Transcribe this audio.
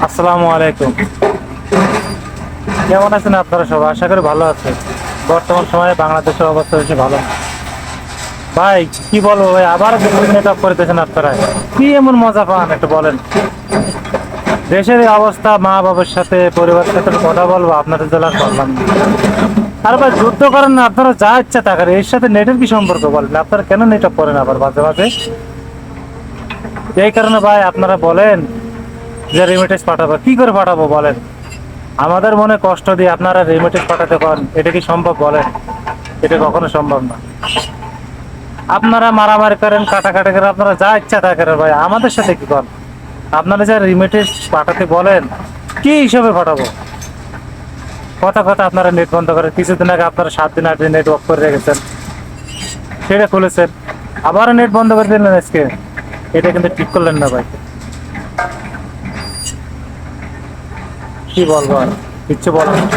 আসসালামু আলাইকুম। কেমন আছেন আপনারা সবাই? আশা করি ভালো আছেন। বর্তমান সময়ে বাংলাদেশের অবস্থা বেশি ভালো না। ভাই কি বলবো ভাই, আবার নেটওয়ার্ক করতেছেন আপনারা। কি এমন মজা পান একটু বলেন। দেশের এই অবস্থা, মা বাবার সাথে পরিবারের সাথে কথা বলবো, আপনাদের জেলা করলাম না। আর ভাই যুদ্ধ করেন না, আপনারা যা ইচ্ছা তা করেন। এর সাথে নেটের কি সম্পর্ক বলেন? আপনারা কেন নেটওয়ার্ক করেন আবার মাঝে মাঝে? এই কারণে ভাই আপনারা বলেন যে রেমিটেন্স পাঠাবো, কি করে পাঠাবো বলেন? আমাদের মনে কষ্ট দিয়ে আপনারা রেমিটেন্স পাঠাতে পারেন, এটা কি সম্ভব বলেন? এটা কখনো সম্ভব না। আপনারা মারামারি করেন, কাটাকাটি করেন, আপনারা যা ইচ্ছা তা করেন ভাই, আমাদের সাথে কি করেন? আপনারা যা রেমিটেন্স পাঠাতে বলেন, কি হিসাবে পাঠাবো? কথা কথা আপনারা নেট বন্ধ করেন। কিছুদিন আগে আপনারা 7 দিন 8 দিন নেট অফ করে রেখেছেন, সেটা খুলেছেন, আবারও নেট বন্ধ করে দিলেন আজকে। এটা কিন্তু ঠিক করলেন না ভাই। কি বলবো আর, কিচ্ছু বলার নেই।